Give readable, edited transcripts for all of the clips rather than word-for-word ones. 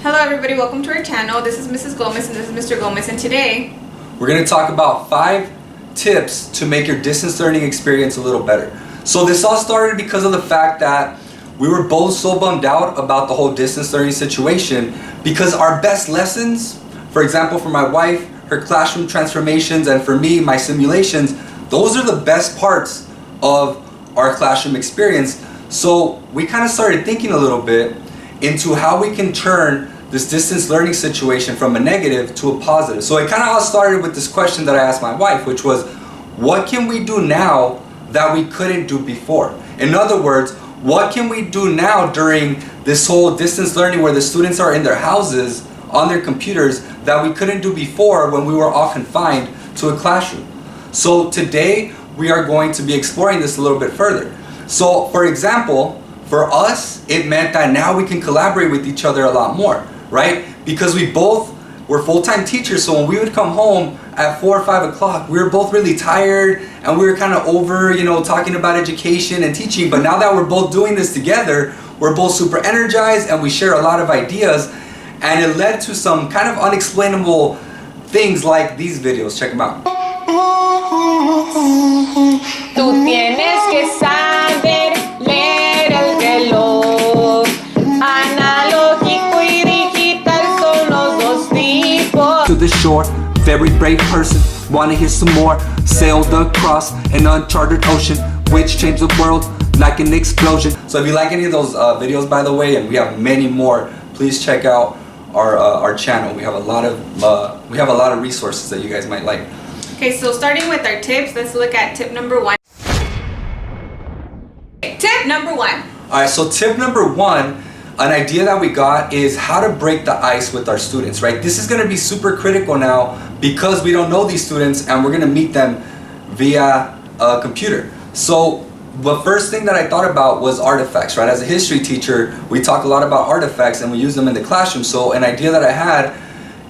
Hello everybody, welcome to our channel. This is Mrs. Gomez and this is Mr. Gomez, and today we're going to talk about 5 tips to make your distance learning experience a little better. So this all started because of the fact that we were both so bummed out about the whole distance learning situation, because our best lessons, for example for my wife, her classroom transformations, and for me, my simulations, those are the best parts of our classroom experience. So we kind of started thinking a little bit into how we can turn this distance learning situation from a negative to a positive. So it kind of all started with this question that I asked my wife, which was, what can we do now that we couldn't do before? In other words, what can we do now during this whole distance learning where the students are in their houses on their computers that we couldn't do before when we were all confined to a classroom? So today we are going to be exploring this a little bit further. So for example, for us, it meant that now we can collaborate with each other a lot more, right? Because we both were full-time teachers, so when we would come home at 4 or 5 o'clock, we were both really tired and we were kind of over, talking about education and teaching. But now that we're both doing this together, we're both super energized and we share a lot of ideas. And it led to some kind of unexplainable things like these videos. Check them out. Tú tienes que saber leer el reloj. Analógico y digital son los dos tipos. To the shore, very brave person, wanna hear some more. Sailed across an uncharted ocean, which changed the world like an explosion. So if you like any of those videos, by the way, and we have many more, please check out our channel. We have a lot of resources that you guys might like. Okay, so starting with our tips, let's look at tip number 1. Tip number 1. Alright, so tip number 1, an idea that we got is how to break the ice with our students, right? This is going to be super critical now because we don't know these students and we're going to meet them via a computer. So the first thing that I thought about was artifacts, right? As a history teacher, we talk a lot about artifacts and we use them in the classroom. So an idea that I had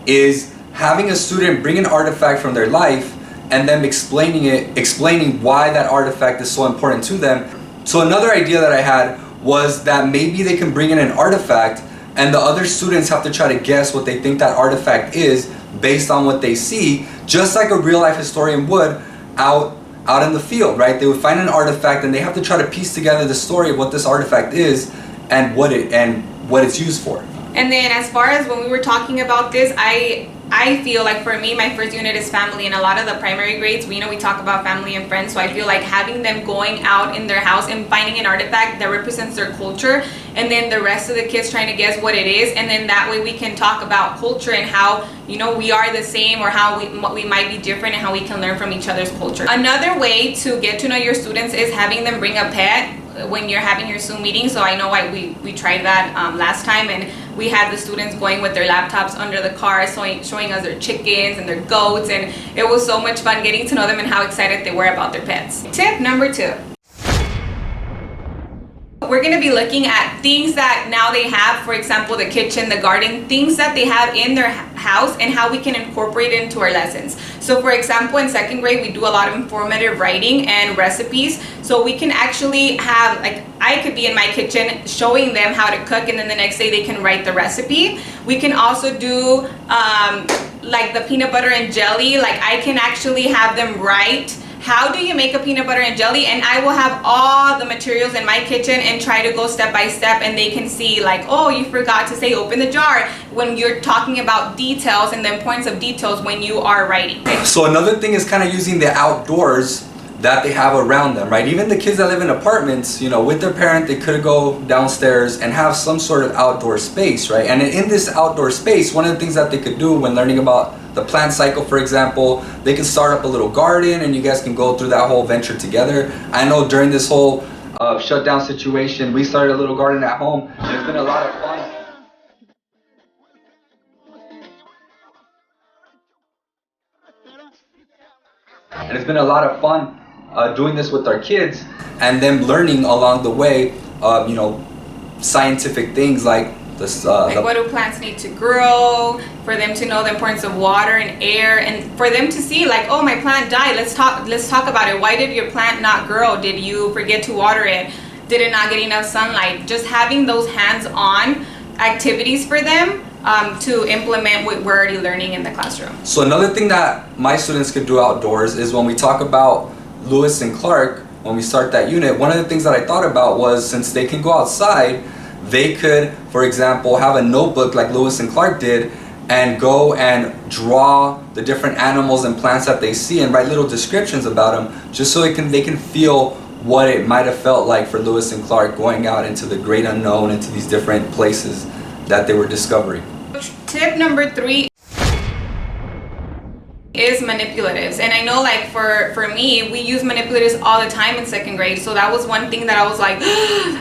is having a student bring an artifact from their life and then explaining why that artifact is so important to them. So another idea that I had was that maybe they can bring in an artifact and the other students have to try to guess what they think that artifact is based on what they see, just like a real life historian would out in the field, right? They would find an artifact and they have to try to piece together the story of what this artifact is and what it's used for. And then as far as when we were talking about this, I feel like for me, my first unit is family, and a lot of the primary grades, we talk about family and friends, so I feel like having them going out in their house and finding an artifact that represents their culture, and then the rest of the kids trying to guess what it is, and then that way we can talk about culture and how, we are the same or how we might be different and how we can learn from each other's culture. Another way to get to know your students is having them bring a pet when you're having your Zoom meeting. So I know we tried that last time, and we had the students going with their laptops under the car, showing us their chickens and their goats, and it was so much fun getting to know them and how excited they were about their pets. Tip number 2. We're going to be looking at things that now they have, for example, the kitchen, the garden, things that they have in their house and how we can incorporate it into our lessons. So for example, in 2nd grade, we do a lot of informative writing and recipes. So we can actually have, like, I could be in my kitchen showing them how to cook, and then the next day they can write the recipe. We can also do like the peanut butter and jelly. Like, I can actually have them write, how do you make a peanut butter and jelly? And I will have all the materials in my kitchen and try to go step by step, and they can see like, oh, you forgot to say open the jar, when you're talking about details and the importance of details when you are writing. So another thing is kind of using the outdoors that they have around them, right? Even the kids that live in apartments, with their parent, they could go downstairs and have some sort of outdoor space, right? And in this outdoor space, one of the things that they could do when learning about the plant cycle, for example, they can start up a little garden and you guys can go through that whole venture together. I know during this whole shutdown situation, we started a little garden at home, and it's been a lot of fun. And it's been a lot of fun doing this with our kids and them learning along the way, scientific things like this. Like what do plants need to grow, for them to know the importance of water and air, and for them to see like, oh, my plant died, let's talk about it. Why did your plant not grow? Did you forget to water it? Did it not get enough sunlight? Just having those hands-on activities for them to implement what we're already learning in the classroom. So another thing that my students could do outdoors is when we talk about Lewis and Clark, when we start that unit, one of the things that I thought about was, since they can go outside, they could, for example, have a notebook like Lewis and Clark did and go and draw the different animals and plants that they see and write little descriptions about them, just so they can feel what it might have felt like for Lewis and Clark going out into the great unknown, into these different places that they were discovering. Tip number 3 is manipulatives. And I know, like, for me, we use manipulatives all the time in 2nd grade. So that was one thing that I was like,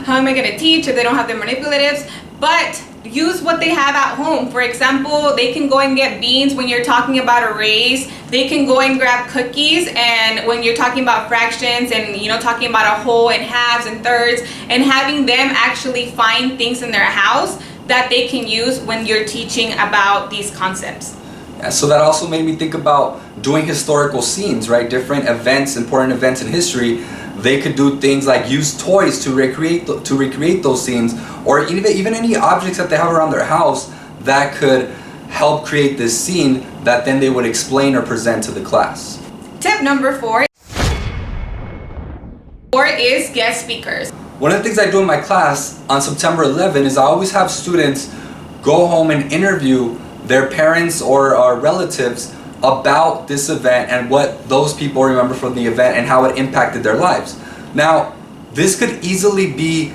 how am I going to teach if they don't have the manipulatives? But use what they have at home. For example, they can go and get beans when you're talking about arrays. They can go and grab cookies, and when you're talking about fractions and, you know, talking about a whole and halves and thirds, and having them actually find things in their house that they can use when you're teaching about these concepts. Yeah, so that also made me think about doing historical scenes, right? Different events, important events in history. They could do things like use toys to recreate those scenes, or even any objects that they have around their house that could help create this scene that then they would explain or present to the class. Tip number 4 is guest speakers. One of the things I do in my class on September 11 is I always have students go home and interview their parents or relatives about this event and what those people remember from the event and how it impacted their lives. Now, this could easily be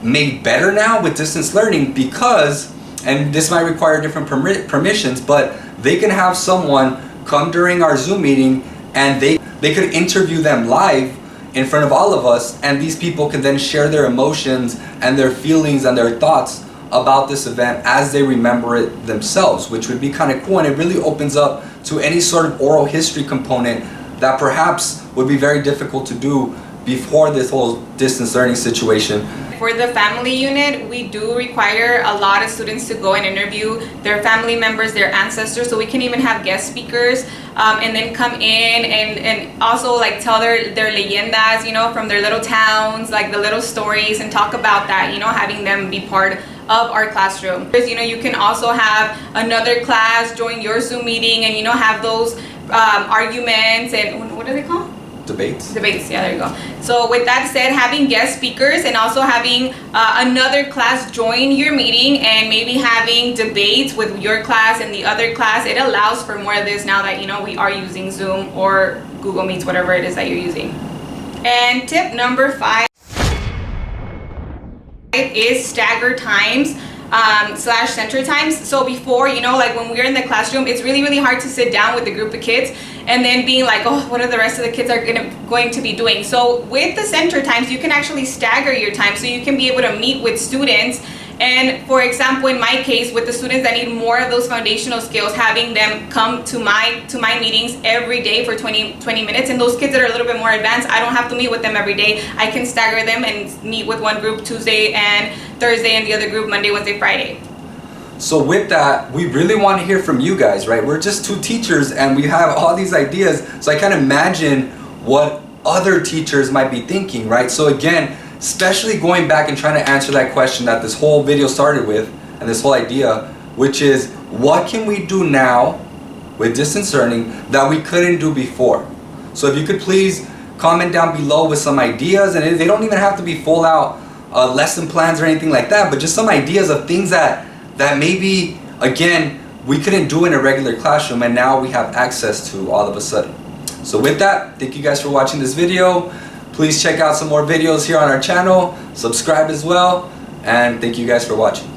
made better now with distance learning because, and this might require different permissions, but they can have someone come during our Zoom meeting and they could interview them live in front of all of us, and these people can then share their emotions and their feelings and their thoughts about this event as they remember it themselves, which would be kind of cool, and it really opens up to any sort of oral history component that perhaps would be very difficult to do before this whole distance learning situation. For the family unit, we do require a lot of students to go and interview their family members, their ancestors, so we can even have guest speakers and then come in and also like tell their leyendas, you know, from their little towns, like the little stories, and talk about that, you know, having them be part of our classroom. You know, you can also have another class join your Zoom meeting and, you know, have those arguments and what are they called? Debates, yeah, there you go. So with that said, having guest speakers and also having another class join your meeting and maybe having debates with your class and the other class, it allows for more of this now that, you know, we are using Zoom or Google Meets, whatever it is that you're using. And tip number 5 is staggered times / center times. So before, you know, like when we're in the classroom, it's really hard to sit down with a group of kids and then being like, oh, what are the rest of the kids are going to be doing? So with the center times, you can actually stagger your time, so you can be able to meet with students. And for example, in my case, with the students that need more of those foundational skills, having them come to my meetings every day for 20 minutes. And those kids that are a little bit more advanced, I don't have to meet with them every day. I can stagger them and meet with one group Tuesday and Thursday and the other group Monday, Wednesday, Friday. So with that, we really want to hear from you guys, right? We're just 2 teachers and we have all these ideas. So I can imagine what other teachers might be thinking, right? So again, especially going back and trying to answer that question that this whole video started with, and this whole idea, which is, what can we do now with distance learning that we couldn't do before? So if you could please comment down below with some ideas, and they don't even have to be full out lesson plans or anything like that, but just some ideas of things that maybe, again, we couldn't do in a regular classroom and now we have access to all of a sudden. So with that, thank you guys for watching this video. Please check out some more videos here on our channel, subscribe as well, and thank you guys for watching.